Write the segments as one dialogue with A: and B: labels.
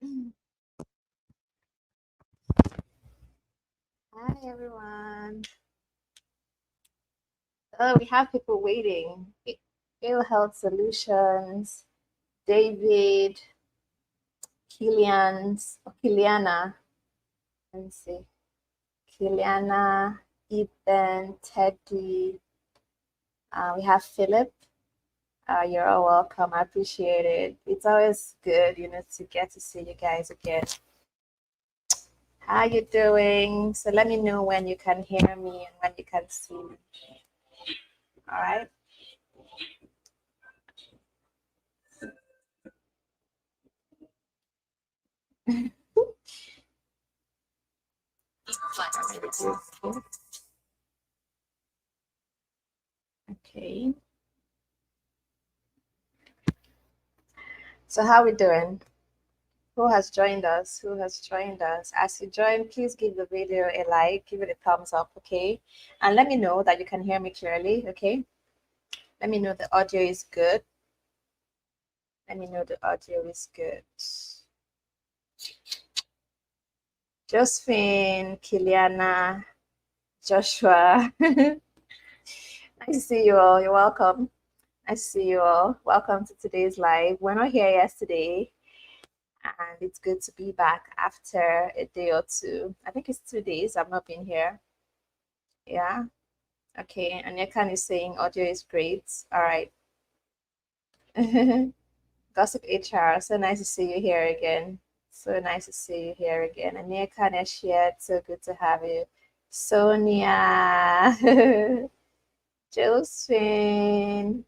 A: Hi, everyone. Oh, we have people waiting. Ill Health Solutions, David, Kiliana. Let me see. Kiliana, Ethan, Teddy. We have Philip. You're all welcome. I appreciate it. It's always good, to get to see you guys again. How you doing? So let me know when you can hear me and when you can see me. All right. Okay. So how we doing? Who has joined us? Who has joined us? As you join, please give the video a like, give it a thumbs up, okay? And let me know that you can hear me clearly, okay? Let me know the audio is good. Let me know the audio is good. Josephine, Kiliana, Joshua. Nice to see you all. You're welcome. Nice to see you all. Welcome to today's live. We're not here yesterday, and it's good to be back after a day or two. I think it's 2 days I've not been here. Yeah. Okay. And Yekan is saying audio is great. All right. Gossip HR. So nice to see you here again. So nice to see you here again. And Yekan is shared. So good to have you. Sonia. Josephine.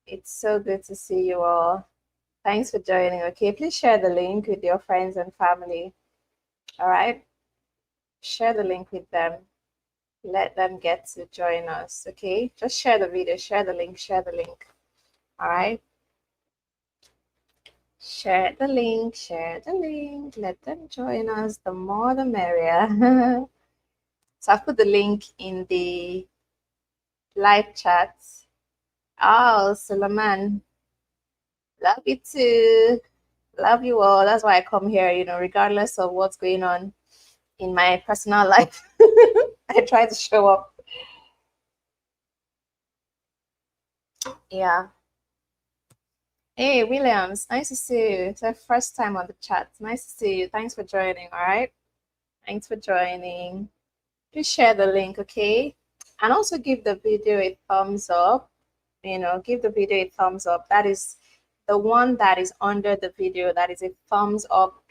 A: It's so good to see you all. Thanks for joining. Okay, please share the link with your friends and family. All right, share the link with them. Let them get to join us. Okay, just share the video, share the link, share the link. All right, share the link, share the link. Let them join us. The more, the merrier. So I've put the link in the live chat. Oh, Suleiman, love you too. Love you all. That's why I come here, regardless of what's going on in my personal life. I try to show up. Yeah. Hey, Williams, nice to see you. It's our first time on the chat. Nice to see you. Thanks for joining, all right? Thanks for joining. Please share the link, okay? And also give the video a thumbs up. Give the video a thumbs up. That is the one that is under the video. That is a thumbs up,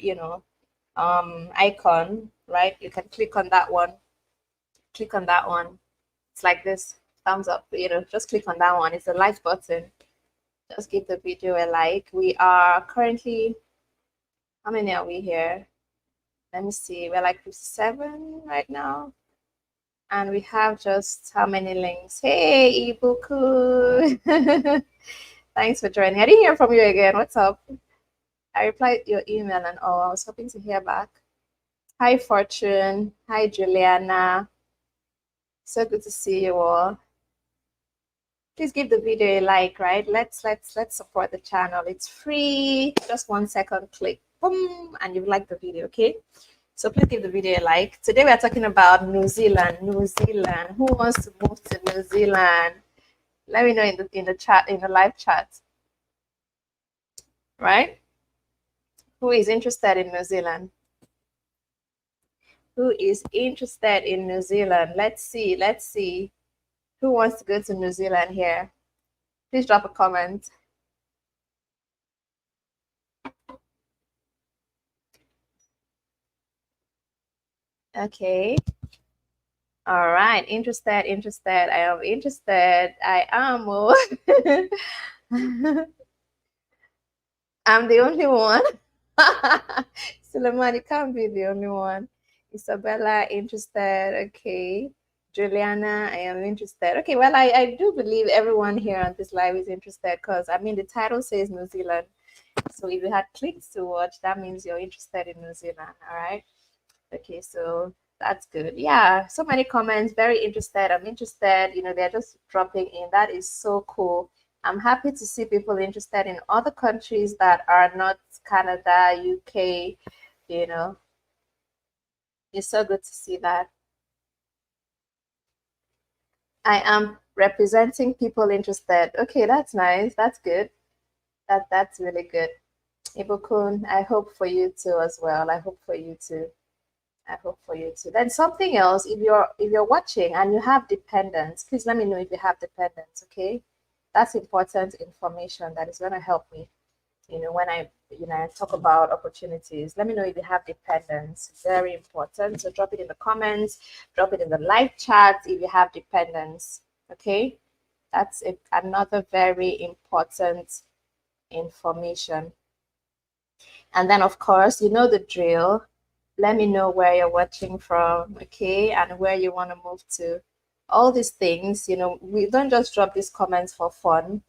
A: icon, right? You can click on that one. Click on that one. It's like this, thumbs up, just click on that one. It's the like button. Just give the video a like. We are currently, how many are we here? Let me see. We're like 57 right now. And we have just how many links? Hey, Ibuku. Thanks for joining. I didn't hear from you again. What's up? I replied your email and all. I was hoping to hear back. Hi, Fortune. Hi, Juliana. So good to see you all. Please give the video a like, right? Let's support the channel. It's free. Just 1 second click, boom, and you've liked the video, okay? So please give the video a like. Today we are talking about New Zealand. New Zealand. Who wants to move to New Zealand? Let me know in the chat, in the live chat. Right? Who is interested in New Zealand? Who is interested in New Zealand? Let's see. Let's see. Who wants to go to New Zealand here? Please drop a comment. Okay. All right. Interested. I am interested. I am. Oh. I'm the only one. Suleiman, you can't be the only one. Isabella, interested. Okay. Juliana, I am interested. Okay, well, I do believe everyone here on this live is interested because, I mean, the title says New Zealand. So if you had clicked to watch, that means you're interested in New Zealand, all right? Okay, so that's good. Yeah, so many comments, very interested. I'm interested. They're just dropping in. That is so cool. I'm happy to see people interested in other countries that are not Canada, UK, you know. It's so good to see that. I am representing people interested. Okay, that's nice. That's good. That's really good. Ibukun, I hope for you too as well. I hope for you too. I hope for you too. Then something else, if you're watching and you have dependents, please let me know if you have dependents, okay? That's important information that is going to help me. When I talk about opportunities, let me know if you have dependents. Very important. So drop it in the comments, drop it in the live chat if you have dependents. Okay, that's it. Another very important information. And then of course, you know the drill. Let me know where you're watching from, okay, and where you want to move to. All these things, we don't just drop these comments for fun.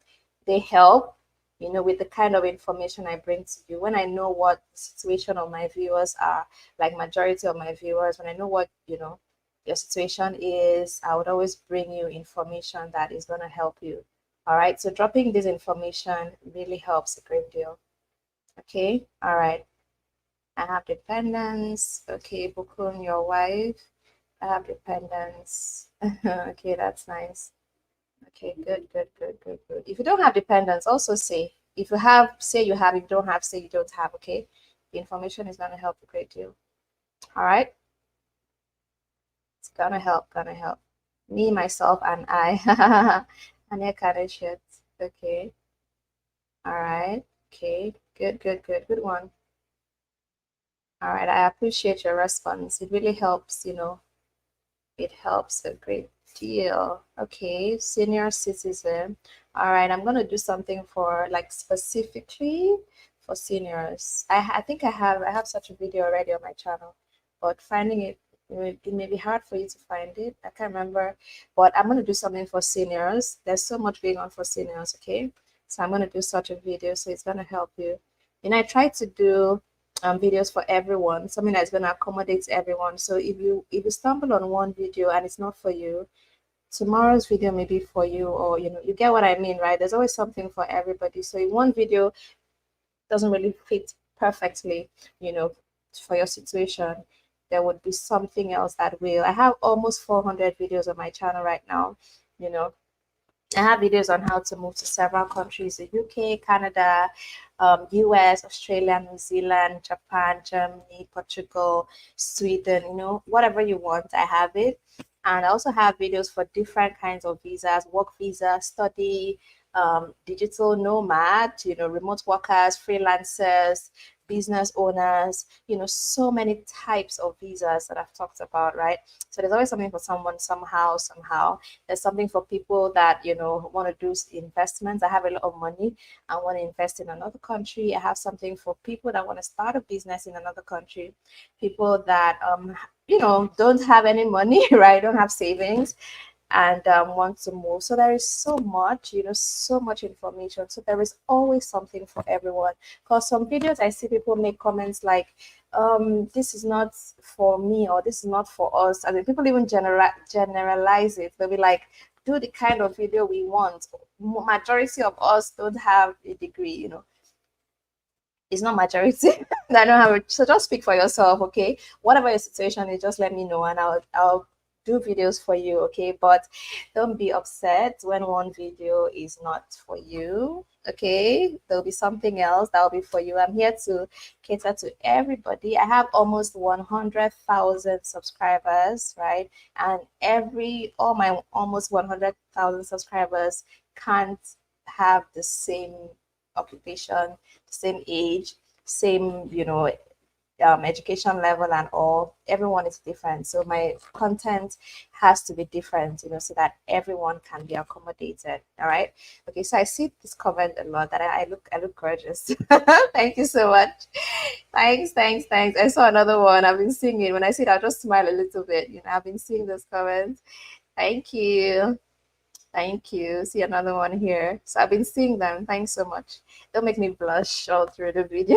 A: They help, with the kind of information I bring to you. When I know what the situation of my viewers are, like majority of my viewers, when I know what, your situation is, I would always bring you information that is going to help you. All right. So dropping this information really helps a great deal. Okay. All right. I have dependents. Okay, Bukun, your wife. I have dependents. Okay, that's nice. Okay, good, good, good, good, good. If you don't have dependents, also say. If you have, say you have. If you don't have, say you don't have. Okay, the information is gonna help a great deal. All right, it's gonna help. Gonna help. Me, myself, and I. And your kind of shit. Okay. All right. Okay. Good, good, good, good one. All right. I appreciate your response. It really helps. It helps a great deal. Okay, senior citizen. All right, I'm gonna do something for like specifically for seniors. I think I have such a video already on my channel, but finding it may be hard for you to find it. I can't remember, but I'm gonna do something for seniors. There's so much going on for seniors. Okay, so I'm gonna do such a video, so it's gonna help you. I try to do videos for everyone, something that's going to accommodate everyone. So if you stumble on one video and it's not for you, tomorrow's video may be for you, or you get what I mean, right? There's always something for everybody. So if one video doesn't really fit perfectly, for your situation, there would be something else that will. I have almost 400 videos on my channel right now. you know I have videos on how to move to several countries: the UK, Canada, US, Australia, New Zealand, Japan, Germany, Portugal, Sweden, whatever you want, I have it. And I also have videos for different kinds of visas: work visa, study, digital nomad, remote workers, freelancers, business owners, so many types of visas that I've talked about, right? So there's always something for someone, somehow. There's something for people that, want to do investments. I have a lot of money. I want to invest in another country. I have something for people that want to start a business in another country. People that, don't have any money, right? Don't have savings and want to move. So there is so much, so much information. So there is always something for everyone. Because some videos I see people make comments like, this is not for me, or this is not for us. I mean, people even generalize it. They'll be like, do the kind of video we want. Majority of us don't have a degree. It's not majority. I don't have it. So just speak for yourself, okay? Whatever your situation is, just let me know, and I'll do videos for you, okay? But don't be upset when one video is not for you, okay? There'll be something else that'll be for you. I'm here to cater to everybody. I have almost 100,000 subscribers, right? And all my almost 100,000 subscribers can't have the same occupation, same age, same, education level and all. Everyone is different. So my content has to be different, so that everyone can be accommodated. All right. Okay. So I see this comment a lot that I look gorgeous. Thank you so much. Thanks. I saw another one. I've been seeing it. When I see it, I'll just smile a little bit. I've been seeing those comments. Thank you. Thank you. See another one here. So I've been seeing them. Thanks so much. Don't make me blush all through the video.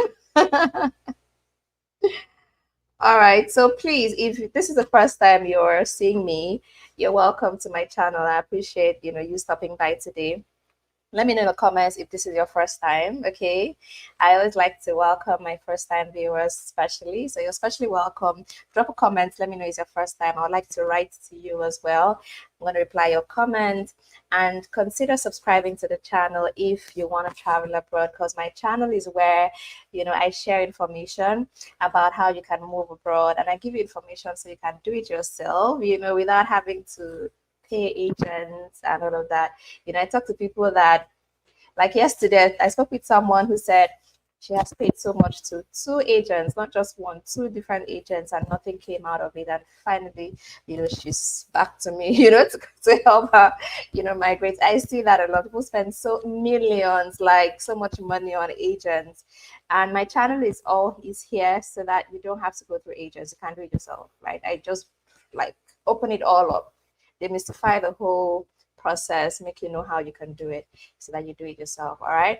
A: All right. So please, if this is the first time you're seeing me, you're welcome to my channel. I appreciate, you stopping by today. Let me know in the comments if this is your first time, okay? I always like to welcome my first time viewers, especially. So you're especially welcome. Drop a comment. Let me know it's your first time. I would like to write to you as well. I'm going to reply your comment, and consider subscribing to the channel if you want to travel abroad, because my channel is where, you know, I share information about how you can move abroad, and I give you information so you can do it yourself, you know, without having to pay agents and all of that. You know, I talk to people that, like yesterday, I spoke with someone who said she has paid so much to two agents, not just one, two different agents, and nothing came out of it. And finally, you know, she's back to me, you know, to help her, you know, migrate. I see that a lot of people spend so millions, like so much money on agents. And my channel is here so that you don't have to go through agents. You can do it yourself, right? I just like open it all up, demystify the whole process, make you know how you can do it so that you do it yourself. All right.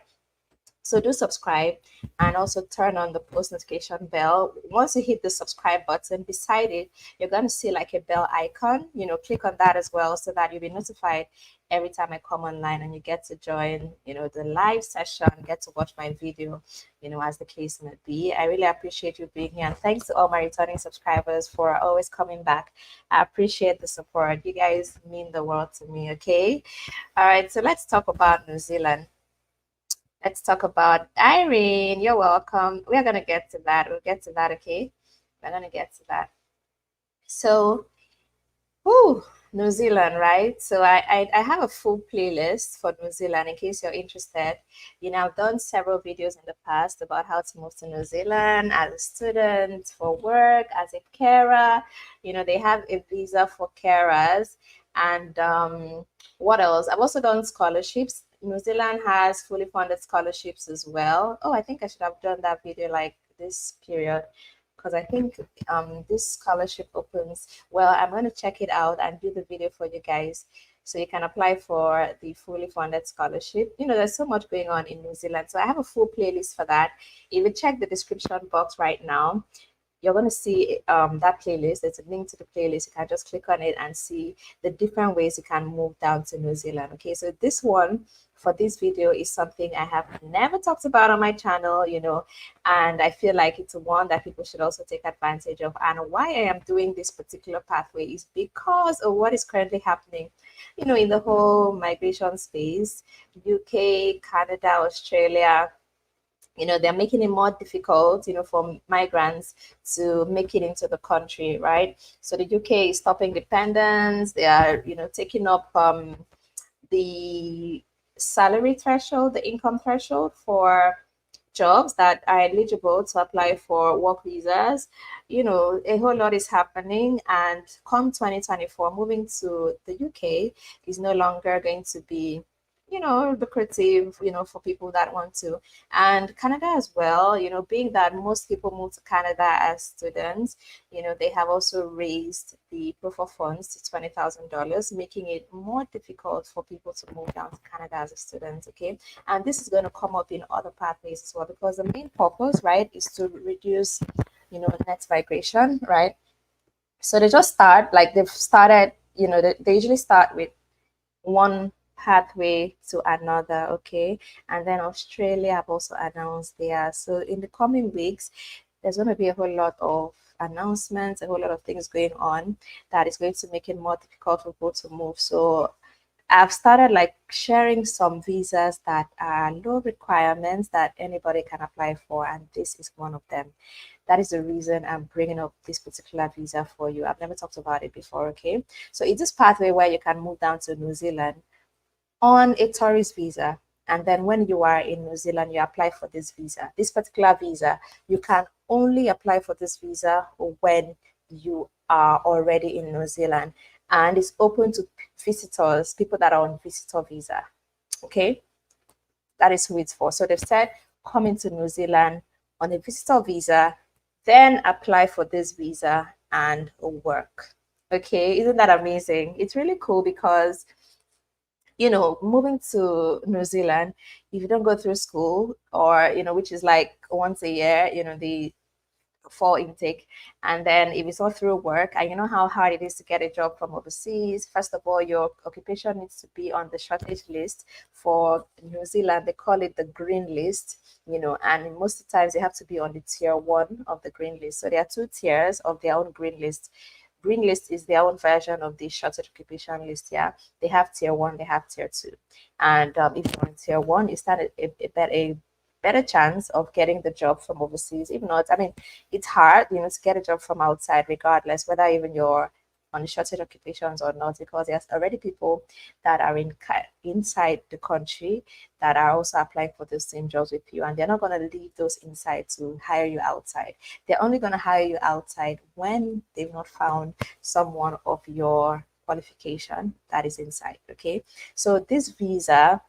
A: So do subscribe, and also turn on the post notification bell. Once you hit the subscribe button, beside it, you're going to see like a bell icon. You know, click on that as well so that you'll be notified every time I come online, and you get to join, you know, the live session, get to watch my video, you know, as the case may be. I really appreciate you being here, and thanks to all my returning subscribers for always coming back. I appreciate the support. You guys mean the world to me. Okay. All right. So let's talk about New Zealand. Let's talk about Irene. You're welcome. We're going to get to that. We'll get to that, okay? We're going to get to that. So, whew, New Zealand, right? So I have a full playlist for New Zealand in case you're interested. You know, I've done several videos in the past about how to move to New Zealand as a student, for work, as a carer. You know, they have a visa for carers. And what else? I've also done scholarships. New Zealand has fully funded scholarships as well. Oh, I think I should have done that video like this period, because I think this scholarship opens. Well, I'm going to check it out and do the video for you guys so you can apply for the fully funded scholarship. You know, there's so much going on in New Zealand. So I have a full playlist for that. If you check the description box right now, you're going to see that playlist. There's a link to the playlist. You can just click on it and see the different ways you can move down to New Zealand. Okay, so this one for this video is something I have never talked about on my channel, you know, and I feel like it's one that people should also take advantage of. And why I am doing this particular pathway is because of what is currently happening, you know, in the whole migration space. UK, Canada, Australia, you know, they're making it more difficult, you know, for migrants to make it into the country, right? So the UK is stopping dependence. They are, you know, taking up the salary threshold, the income threshold for jobs that are eligible to apply for work visas. You know, a whole lot is happening, and come 2024, moving to the UK is no longer going to be, you know, lucrative, you know, for people that want to. And Canada as well, you know, being that most people move to Canada as students, you know, they have also raised the proof of funds to $20,000, making it more difficult for people to move down to Canada as a student. Okay, and this is going to come up in other pathways as well, because the main purpose, right, is to reduce, you know, net migration, right? So they just start, like they've started, you know, they usually start with one pathway to another. Okay, and then Australia have also announced theirs. So in the coming weeks, there's going to be a whole lot of announcements, a whole lot of things going on that is going to make it more difficult for people to move. So I've started like sharing some visas that are low requirements that anybody can apply for, and this is one of them. That is the reason I'm bringing up this particular visa for you. I've never talked about it before. Okay, so it's this pathway where you can move down to New Zealand on a tourist visa, and then when you are in New Zealand, you apply for this visa. This particular visa, you can only apply for this visa when you are already in New Zealand, and it's open to visitors, people that are on visitor visa. Okay, that is who it's for. So they've said come into New Zealand on a visitor visa, then apply for this visa and work. Okay, isn't that amazing? It's really cool because, you know, moving to New Zealand, if you don't go through school, or, you know, which is like once a year, you know, the fall intake. And then if it's all through work, and you know how hard it is to get a job from overseas, first of all, your occupation needs to be on the shortage list. For New Zealand, they call it the green list, and most of the times they have to be on the tier 1 of the green list. So there are 2 tiers of their own green list. Green list is their own version of the shortage occupation list. Yeah, they have tier 1, they have tier 2, and if you're on tier 1, you stand a better chance of getting the job from overseas. If not, I mean, it's hard, to get a job from outside, regardless whether even you're on shortage occupations or not, because there's already people that are inside the country that are also applying for the same jobs with you, and they're not going to leave those inside to hire you outside. They're only going to hire you outside when they've not found someone of your qualification that is inside. Okay, so this visa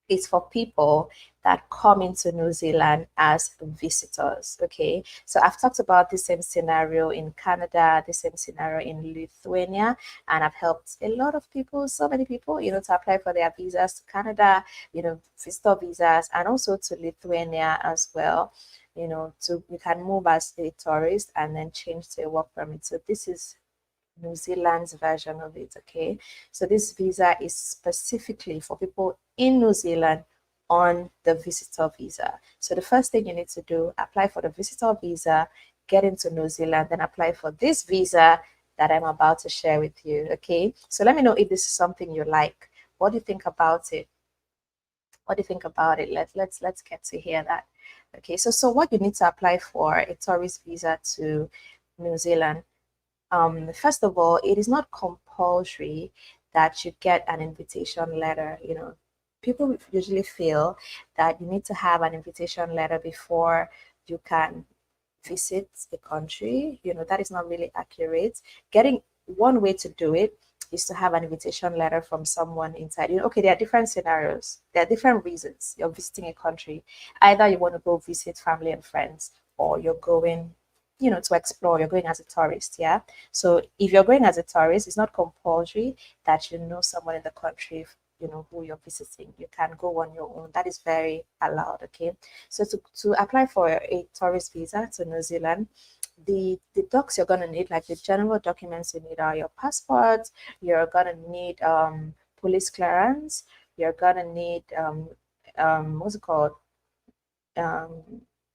A: is for people that come into New Zealand as visitors. Okay, so I've talked about the same scenario in Canada, the same scenario in Lithuania, and I've helped a lot of people, so many people, to apply for their visas to Canada, visitor visas, and also to Lithuania as well. You can move as a tourist and then change to a work permit. So this is New Zealand's version of it. Okay, so this visa is specifically for people in New Zealand on the visitor visa. So the first thing you need to do, apply for the visitor visa, get into New Zealand, then apply for this visa that I'm about to share with you. Okay, so let me know if this is something you like. What do you think about it? What do you think about it? Let's get to hear that. Okay, so what you need to apply for a tourist visa to New Zealand. First of all, it is not compulsory that you get an invitation letter. People usually feel that you need to have an invitation letter before you can visit the country. That is not really accurate. Getting one way to do it is to have an invitation letter from someone inside. Okay, there are different scenarios. There are different reasons you're visiting a country. Either you want to go visit family and friends, or you're going to explore, you're going as a tourist. Yeah, so if you're going as a tourist, it's not compulsory that you know someone in the country who you're visiting. You can go on your own. That is very allowed. Okay, so to apply for a tourist visa to New Zealand, the docs you're going to need, like the general documents you need, are your passport. You're going to need police clearance. You're going to need what's it called,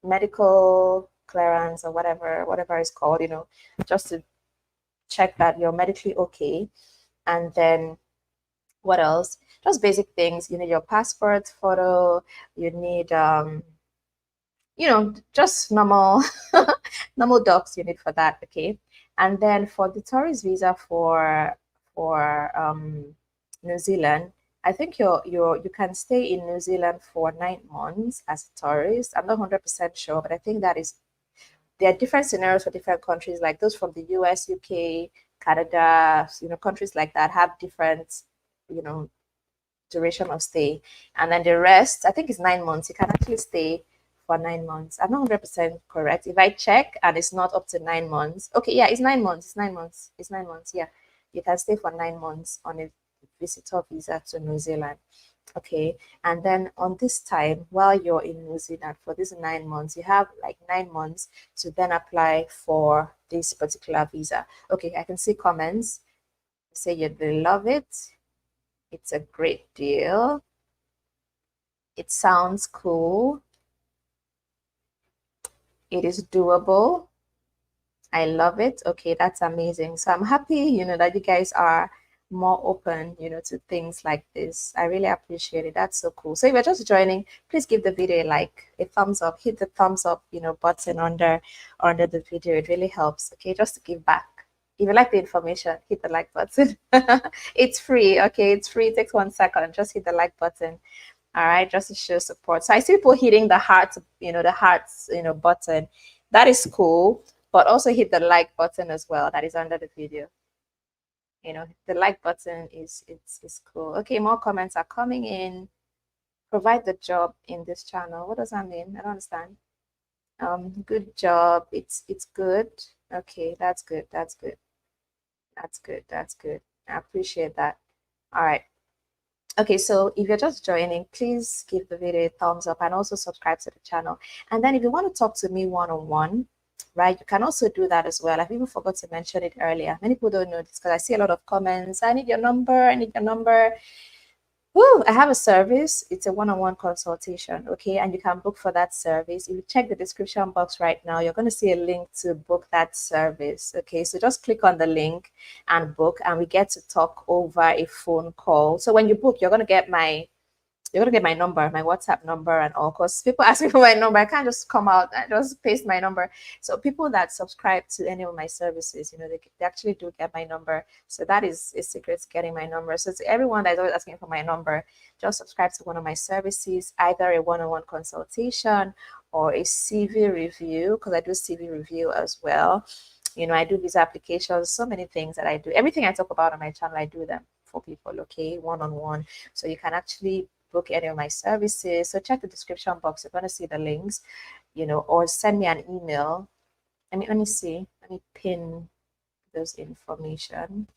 A: medical clearance, or whatever it's called, just to check that you're medically okay. And then what else? Just basic things. You need your passport photo. You need just normal normal docs you need for that. Okay, and then for the tourist visa for New Zealand, I think you can stay in New Zealand for 9 months as a tourist. I'm not 100% sure, but I think there are different scenarios for different countries. Like those from the US, UK, Canada, countries like that have different, duration of stay. And then the rest, I think, is 9 months. You can actually stay for 9 months. I'm not 100% correct. If I check and it's not up to 9 months, okay, yeah, it's 9 months. It's 9 months. It's 9 months. Yeah, you can stay for 9 months on a visitor visa to New Zealand. Okay, and then on this time, while you're in New Zealand for these 9 months, you have like 9 months to then apply for this particular visa. Okay, I can see comments say you'd love it. It's a great deal. It sounds cool. It is doable. I love it. Okay, that's amazing. So I'm happy, that you guys are more open, to things like this. I really appreciate it. That's so cool. So if you're just joining, please give the video a like, a thumbs up, hit the thumbs up, button under the video. It really helps. Okay, just to give back. If you like the information, hit the like button. It's free. Okay, it's free. It takes 1 second. Just hit the like button. All right, just to show support. So I see people hitting the hearts, the hearts, button. That is cool. But also hit the like button as well. That is under the video. The like button is cool. Okay, more comments are coming in. Provide the job in this channel. What does that mean? I don't understand. Good job. It's good. Okay, that's good. That's good. That's good. That's good. I appreciate that. All right. Okay, so if you're just joining, please give the video a thumbs up and also subscribe to the channel. And then if you want to talk to me one-on-one, right? You can also do that as well. I've even forgot to mention it earlier. Many people don't know this because I see a lot of comments. I need your number. I need your number. Woo, I have a service. It's a one-on-one consultation, okay? And you can book for that service. If you check the description box right now, you're going to see a link to book that service, okay? So just click on the link and book, and we get to talk over a phone call. So when you book, you're gonna get my number, my WhatsApp number, and all. Because people ask me for my number, I can't just come out and just paste my number. So people that subscribe to any of my services, they actually do get my number. So that is a secret to getting my number. So to everyone that's always asking for my number, just subscribe to one of my services, either a one-on-one consultation or a CV review, because I do CV review as well. I do visa applications, so many things that I do. Everything I talk about on my channel, I do them for people, okay, one-on-one. So you can actually book any of my services. So check the description box. You're going to see the links, or send me an email. Let me see. Let me pin those information.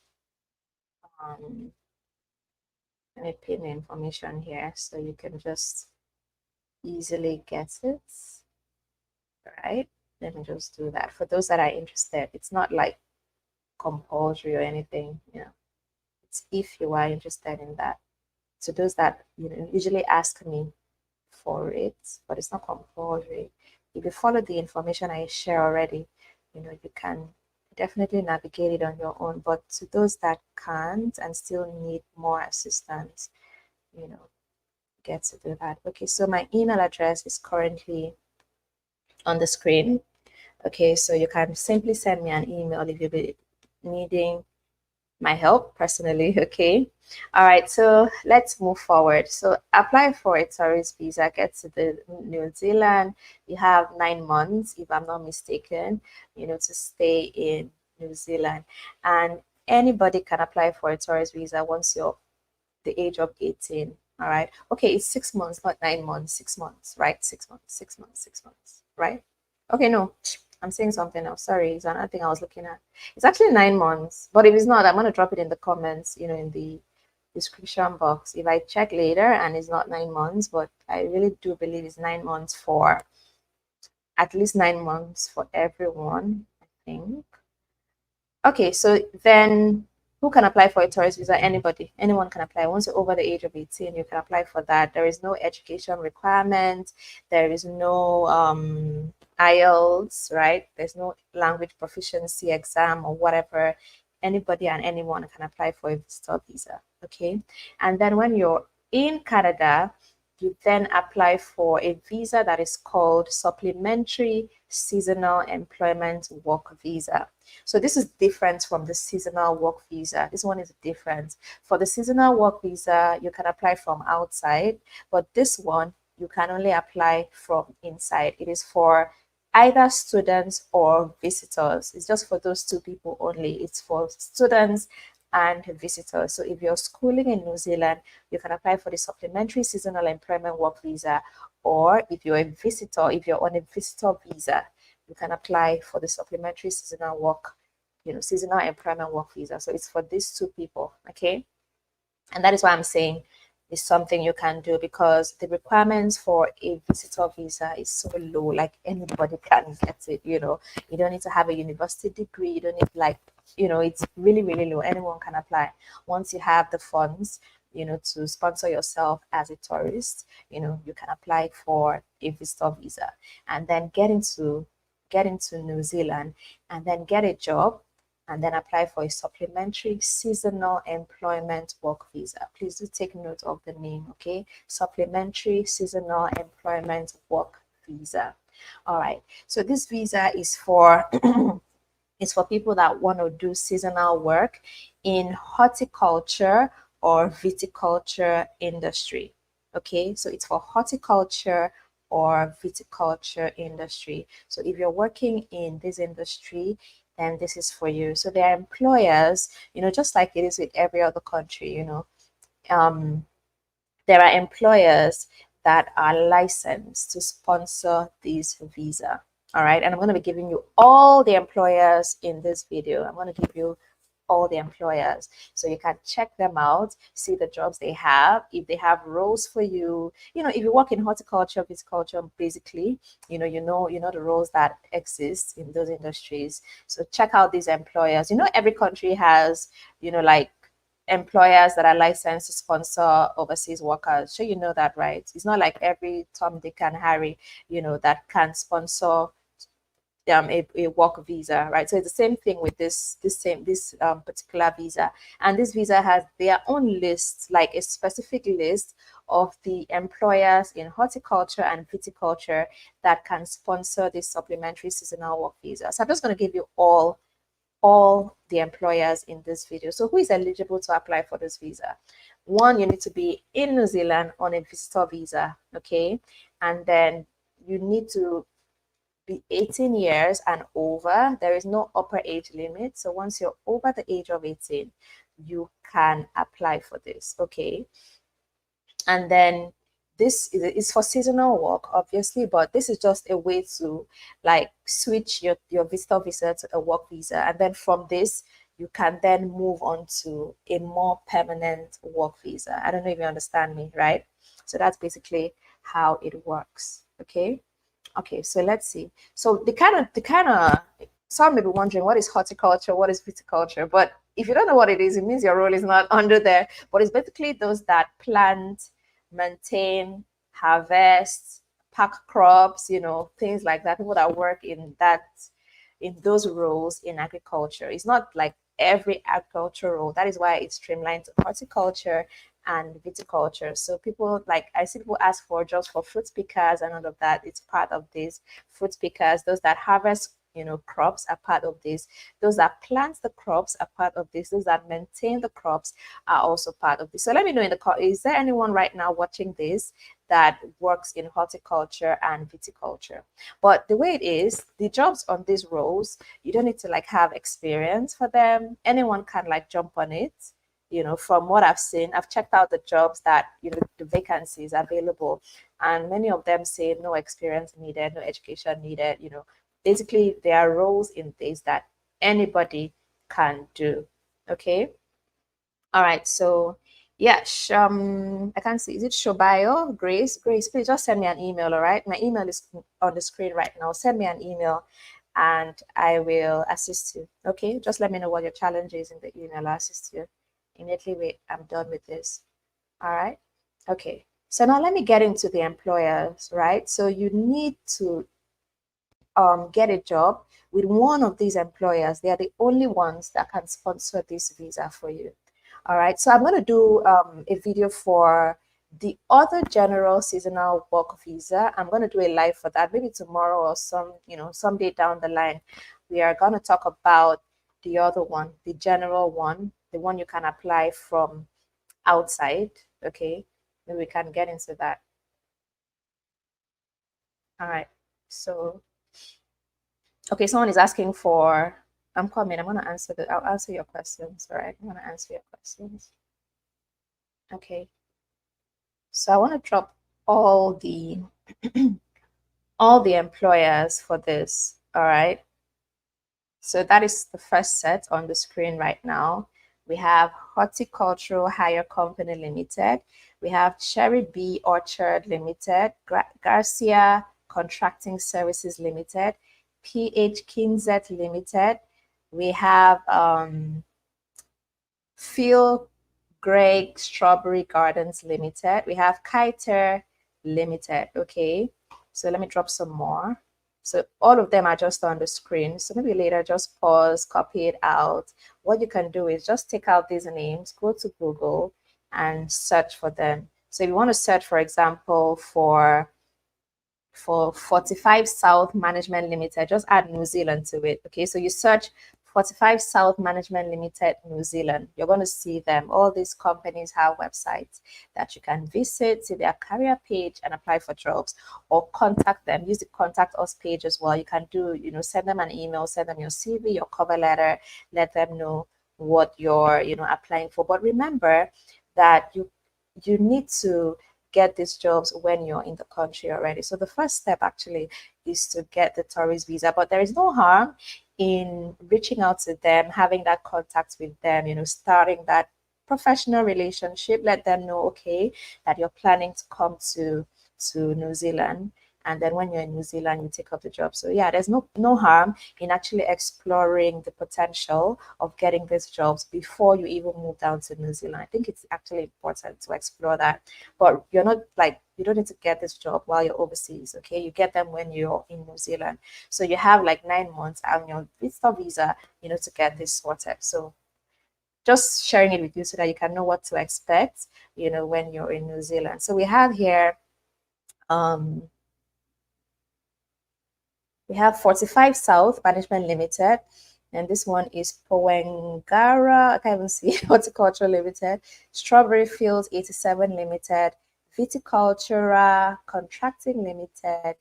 A: Let me pin the information here so you can just easily get it. Right? Let me just do that. For those that are interested, it's not like compulsory or anything, it's if you are interested in that. So those that usually ask me for it, but it's not compulsory. If you follow the information I share already, you can definitely navigate it on your own. But to those that can't and still need more assistance, get to do that. Okay, so my email address is currently on the screen. Okay, so you can simply send me an email if you'll be needing my help personally. Okay, all right, so let's move forward. So apply for a tourist visa, get to the New Zealand. You have 9 months, if I'm not mistaken, to stay in New Zealand. And anybody can apply for a tourist visa once you're the age of 18. All right, okay, it's 6 months, not 9 months. 6 months, right? 6 months, 6 months, 6 months, right? Okay, no, I'm saying something else. Sorry, it's another thing I was looking at. It's actually 9 months, but if it's not, I'm going to drop it in the comments, in the description box. If I check later and it's not 9 months, but I really do believe it's 9 months for at least 9 months for everyone, I think. Okay, so then who can apply for a tourist visa? Anybody. Anyone can apply. Once you're over the age of 18, you can apply for that. There is no education requirement. There is no IELTS, right? There's no language proficiency exam or whatever. Anybody and anyone can apply for a visitor visa, okay? And then when you're in Canada, you then apply for a visa that is called Supplementary Seasonal Employment Work Visa. So this is different from the seasonal work visa. This one is different. For the seasonal work visa, you can apply from outside, but this one, you can only apply from inside. It is for either students or visitors. It's just for those two people only. It's for students and visitors. So if you're schooling in New Zealand, you can apply for the Supplementary Seasonal Employment Work Visa. Or if you're a visitor, if you're on a visitor visa, you can apply for the Supplementary Seasonal Work, Seasonal Employment Work Visa. So it's for these two people, okay? And that is why I'm saying it's something you can do, because the requirements for a visitor visa is so low, like anybody can get it. You don't need to have a university degree. You don't need it's really, really low. Anyone can apply once you have the funds, to sponsor yourself as a tourist. You can apply for a visitor visa and then get into New Zealand and then get a job and then apply for a Supplementary Seasonal Employment Work Visa. Please do take note of the name, okay? Supplementary Seasonal Employment Work Visa. All right, so this visa is for it's for people that want to do seasonal work in horticulture or viticulture industry. Okay, so it's for horticulture or viticulture industry. So if you're working in this industry, then this is for you. So there are employers, just like it is with every other country, there are employers that are licensed to sponsor this visa. All right, and I'm going to be giving you all the employers in this video. I'm going to give you all the employers. So you can check them out, see the jobs they have, if they have roles for you. You know, if you work in horticulture, viticulture, basically, you know the roles that exist in those industries. So check out these employers. You know, every country has, like employers that are licensed to sponsor overseas workers. Sure, you know that, right? It's not like every Tom, Dick, and Harry, that can sponsor a work visa, right? So it's the same thing with this particular visa, and this visa has their own list, like a specific list of the employers in horticulture and viticulture that can sponsor this supplementary seasonal work visa. So I'm just going to give you all the employers in this video. So who is eligible to apply for this visa? One, you need to be in New Zealand on a visitor visa, okay? And then you need to be 18 years and over. There is no upper age limit. So once you're over the age of 18, you can apply for this, okay? And then this is for seasonal work, obviously, but this is just a way to like switch your visitor visa to a work visa. And then from this, you can then move on to a more permanent work visa. I don't know if you understand me, right? So that's basically how it works, okay? Okay, so let's see. So the kind of some may be wondering, what is horticulture, what is viticulture? But if you don't know what it is, it means your role is not under there. But it's basically those that plant, maintain, harvest, pack crops, things like that. People that work in those roles in agriculture. It's not like every agriculture role. That is why it's streamlined to horticulture and viticulture. So people, like, I see people ask for jobs for fruit pickers and all of that. It's part of this. Fruit pickers, those that harvest crops are part of this. Those that plant the crops are part of this. Those that maintain the crops are also part of this. So let me know in the call, is there anyone right now watching this that works in horticulture and viticulture? But the way it is, the jobs on these roles, you don't need to like have experience for them. Anyone can like jump on it. From what I've seen, I've checked out the jobs that, the vacancies available, and many of them say no experience needed, no education needed. Basically there are roles in this that anybody can do, okay? All right, so yeah, I can't see, is it Shobayo? Grace, please just send me an email, all right? My email is on the screen right now. Send me an email and I will assist you, okay? Just let me know what your challenge is in the email. I'll assist you immediately. I'm done with this, all right? Okay, so now let me get into the employers, right? So you need to get a job with one of these employers. They are the only ones that can sponsor this visa for you. All right, so I'm going to do a video for the other general seasonal work visa. I'm going to do a live for that, maybe tomorrow or someday down the line. We are going to talk about the other one, the general one, the one you can apply from outside. Okay, maybe we can get into that. All right, so okay, someone is asking for, I'm coming, I'll answer your questions, all right? I'm gonna answer your questions. Okay, so I want to drop all the all the employers for this, all right? So that is the first set on the screen right now. We have Horticultural Hire Company Limited. We have Cherry Bee Orchard Limited, Garcia Contracting Services Limited, PH Kinzet Limited. We have Phil Gregg Strawberry Gardens Limited. We have Kiter Limited. Okay, so let me drop some more. So all of them are just on the screen. So maybe later just pause, copy it out. What you can do is just take out these names, go to Google and search for them. So if you want to search, for example, for 45 South Management Limited, just add New Zealand to it. Okay, so you search 45 South Management Limited, New Zealand. You're going to see them. All these companies have websites that you can visit, see their career page and apply for jobs, or contact them. Use the contact us page as well. You can do, send them an email, send them your CV, your cover letter, let them know what you're, applying for. But remember that you need to get these jobs when you're in the country already. So the first step actually is to get the tourist visa, but there is no harm in reaching out to them, having that contact with them, starting that professional relationship. Let them know, okay, that you're planning to come to New Zealand. And then when you're in New Zealand, you take up the job. So yeah, there's no harm in actually exploring the potential of getting these jobs before you even move down to New Zealand. I think it's actually important to explore that. But you're not like, you don't need to get this job while you're overseas, okay? You get them when you're in New Zealand. So you have like 9 months on your visitor visa, to get this sorted. So just sharing it with you so that you can know what to expect, when you're in New Zealand. So we have here, we have 45 South Management Limited, and this one is Powengara, I can't even see, Horticulture Limited, Strawberry Fields 87 Limited, Viticultura Contracting Limited,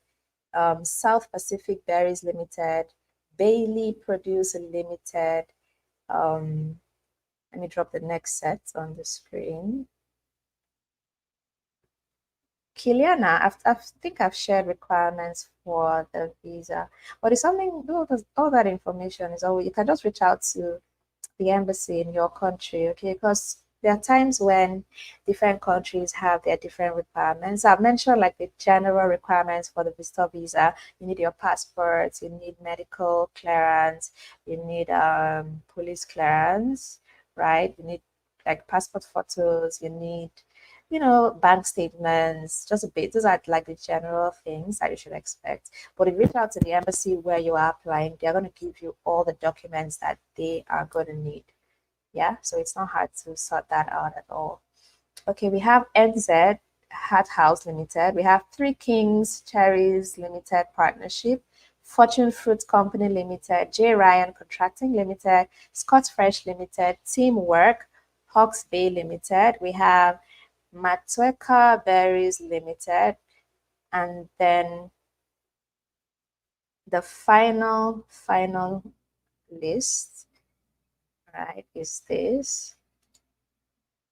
A: South Pacific Berries Limited, Bailey Produce Limited. Let me drop the next set on the screen. Kiliana, I think I've shared requirements for the visa, but it's something, all that information is all, you can just reach out to the embassy in your country, okay? Because there are times when different countries have their different requirements. I've mentioned like the general requirements for the visitor visa. You need your passport, you need medical clearance, you need police clearance, right? You need like passport photos, you need bank statements, just a bit. Those are like the general things that you should expect. But if you reach out to the embassy where you are applying, they're going to give you all the documents that they are going to need. Yeah, so it's not hard to sort that out at all. Okay, we have NZ Hat House Limited. We have Three Kings Cherries Limited Partnership, Fortune Fruit Company Limited, J. Ryan Contracting Limited, Scott Fresh Limited, Teamwork, Hawks Bay Limited. We have Matweka Berries Limited, and then the final list, right, is this.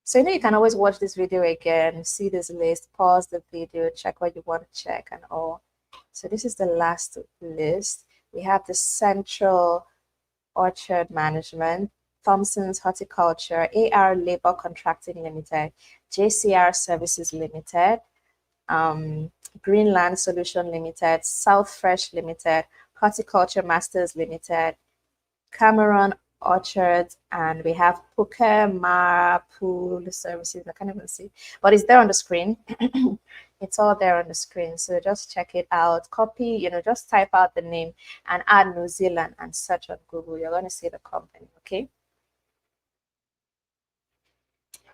A: So you can always watch this video again, see this list, pause the video, check what you want to check and all. So this is the last list. We have the Central Orchard Management, Thompson's Horticulture, AR Labor Contracting Limited, JCR Services Limited, Greenland Solution Limited, South Fresh Limited, Horticulture Masters Limited, Cameron Orchards, and we have Puke Pool Services. I can't even see, but it's there on the screen. It's all there on the screen, so just check it out. Copy, just type out the name and add New Zealand and search on Google. You're going to see the company, okay?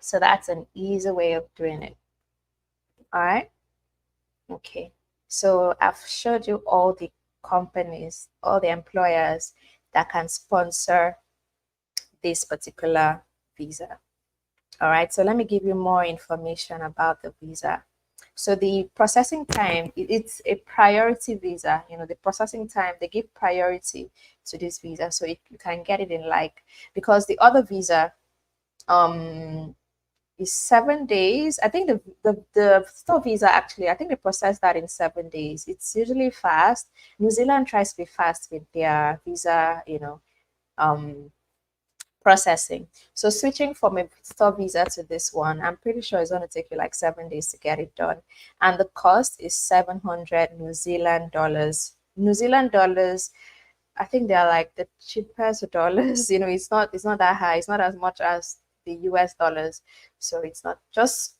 A: So that's an easy way of doing it. All right. Okay. So I've showed you all the companies, all the employers that can sponsor this particular visa. All right. So let me give you more information about the visa. So the processing time, it's a priority visa. The processing time, they give priority to this visa. So you can get it in because the other visa, is 7 days. I think the store visa, actually, I think they process that in 7 days. It's usually fast. New Zealand tries to be fast with their visa, processing. So switching from a store visa to this one, I'm pretty sure it's going to take you like 7 days to get it done. And the cost is 700 New Zealand dollars. New Zealand dollars, I think they're like the cheapest dollars. It's not that high. It's not as much as the US dollars. So it's not just,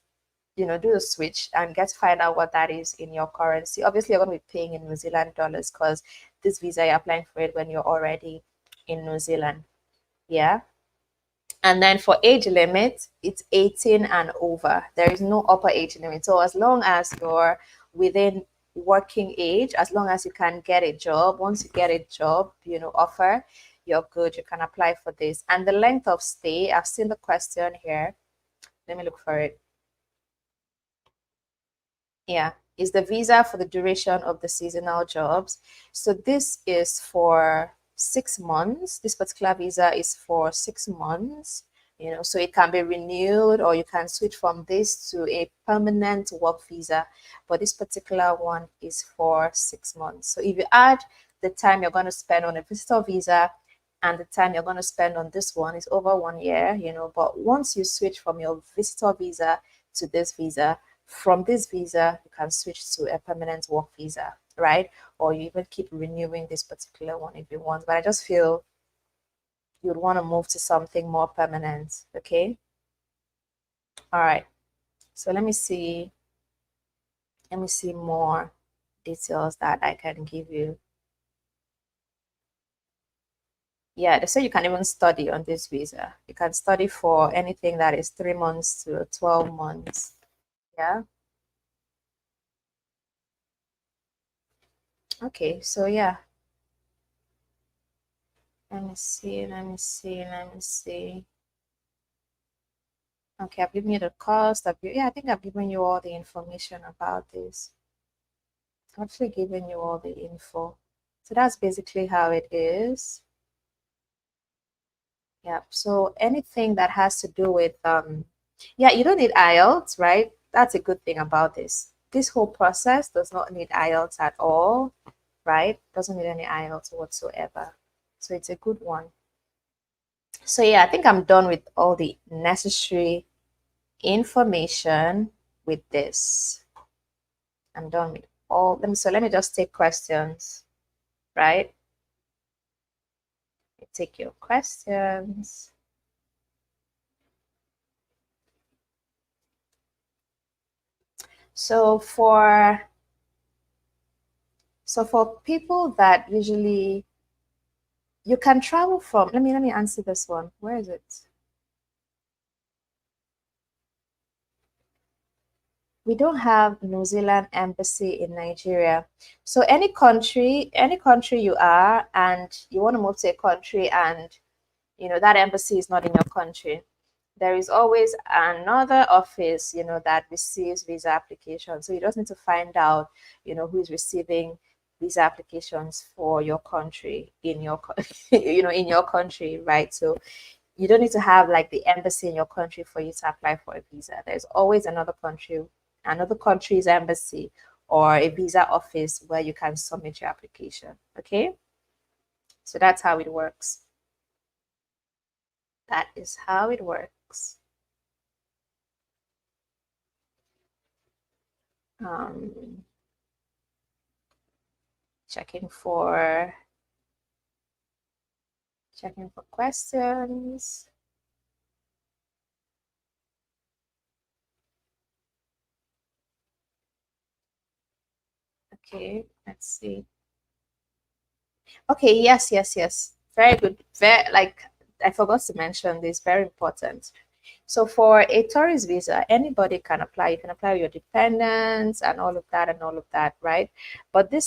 A: do the switch and find out what that is in your currency. Obviously, you're going to be paying in New Zealand dollars because this visa, you're applying for it when you're already in New Zealand. Yeah. And then for age limit, it's 18 and over. There is no upper age limit. So as long as you're within working age, as long as you can get a job, once you get a job, offer, you're good. You can apply for this. And the length of stay, I've seen the question here. Let me look for it. Yeah, is the visa for the duration of the seasonal jobs. So this is for 6 months. This particular visa is for 6 months. So it can be renewed, or you can switch from this to a permanent work visa. But this particular one is for 6 months. So if you add the time you're going to spend on a visitor visa and the time you're going to spend on this one is over 1 year, but once you switch from your visitor visa to this visa, from this visa, you can switch to a permanent work visa, right? Or you even keep renewing this particular one if you want. But I just feel you'd want to move to something more permanent, okay? All right. So let me see more details that I can give you. Yeah, they say you can even study on this visa. You can study for anything that is 3 months to 12 months. Yeah. Okay, so yeah. Let me see. Okay, I've given you the cost. Yeah, I think I've given you all the information about this. I've actually given you all the info. So that's basically how it is. Yeah. So anything that has to do with yeah, you don't need IELTS, right? That's a good thing about this. This whole process does not need IELTS at all, right? Doesn't need any IELTS whatsoever. So it's a good one. So yeah, I think I'm done with all the necessary information with this. I'm done with all. Let me just take questions, right? Take your questions. So for people that usually you can travel from, let me answer this one. Where is it? We don't have New Zealand embassy in Nigeria. So any country you are and you want to move to a country and that embassy is not in your country, there is always another office that receives visa applications. So you just need to find out who is receiving visa applications for your country in your in your country, right? So you don't need to have like the embassy in your country for you to apply for a visa. There's always another country's embassy or a visa office where you can submit your application. Okay, so that's how it works. That is how it works. um checking for questions. Okay, let's see. Okay, yes. Very good. Very, like, I forgot to mention this, very important. So for a tourist visa, anybody can apply. You can apply with your dependents and all of that, right? But this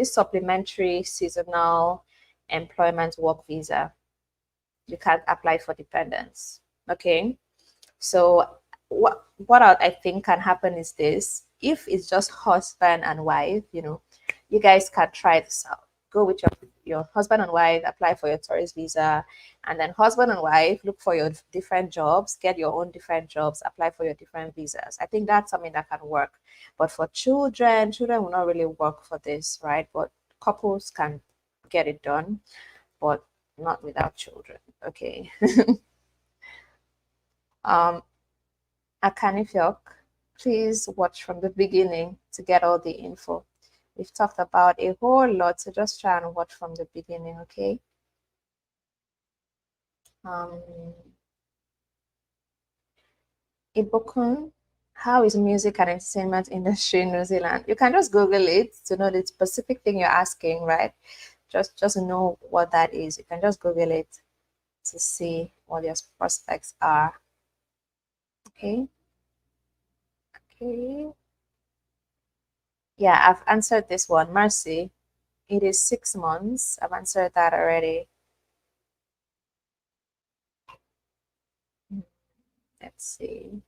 A: supplementary seasonal employment work visa, you can't apply for dependents. Okay. So what I think can happen is this: if it's just husband and wife, you guys can try this out. Go with your husband and wife, apply for your tourist visa, and then husband and wife look for your different jobs, get your own different jobs, apply for your different visas. I think that's something that can work. But for children will not really work for this, right? But couples can get it done, but not without children. Okay. um Akanifiok, please watch from the beginning to get all the info. We've talked about a whole lot, so just try and watch from the beginning, okay? Um, Ibokun, how is music and entertainment industry in New Zealand? You can just Google it to know the specific thing you're asking, right? Just know what that is. You can just Google it to see what your prospects are. Okay. Okay. Yeah, I've answered this one. Mercy. It is 6 months. I've answered that already. Let's see.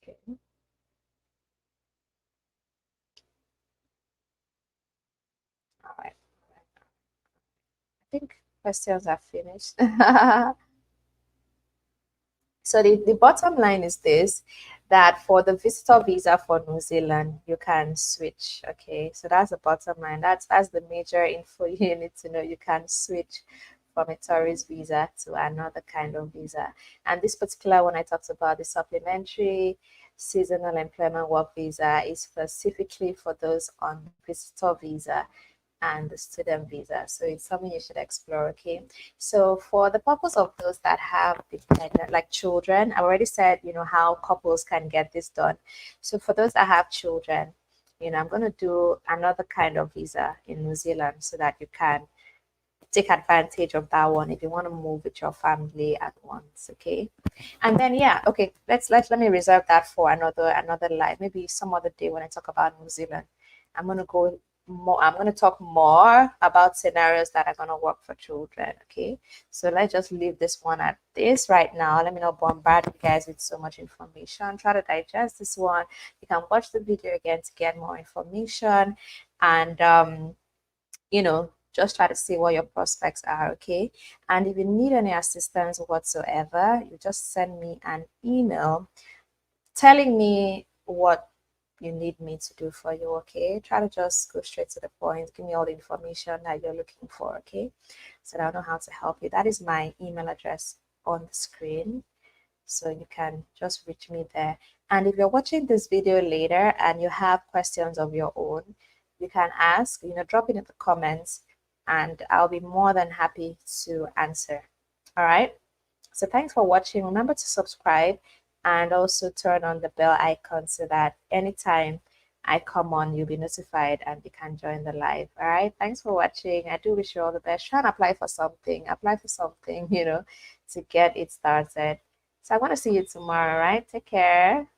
A: Okay. All right. I think questions are finished. So the bottom line is this, that for the visitor visa for New Zealand, you can switch. Okay, so that's the bottom line. That's the major info you need to know. You can switch from a tourist visa to another kind of visa. And this particular one I talked about, the supplementary seasonal employment work visa, is specifically for those on visitor visa and the student visa. So it's something you should explore. Okay, so for the purpose of those that have dependent, like children, I already said, how couples can get this done. So for those that have children, I'm going to do another kind of visa in New Zealand so that you can take advantage of that one if you want to move with your family at once. Okay, and then yeah, okay, let me reserve that for another live, maybe some other day when I talk about New Zealand. I'm going to talk more about scenarios that are going to work for children. Okay, so let's just leave this one at this right now. Let me not bombard you guys with so much information. Try to digest this one. You can watch the video again to get more information, and just try to see what your prospects are. Okay, and if you need any assistance whatsoever, you just send me an email telling me what you need me to do for you. Okay, try to just go straight to the point, give me all the information that you're looking for. Okay, so that I know how to help you. That is my email address on the screen, so you can just reach me there. And if you're watching this video later and you have questions of your own, you can ask, drop it in the comments, and I'll be more than happy to answer. All right, so thanks for watching. Remember to subscribe and also turn on the bell icon so that anytime I come on, you'll be notified and you can join the live. All right, thanks for watching. I do wish you all the best. Try and apply for something, to get it started. So I want to see you tomorrow. All right, take care.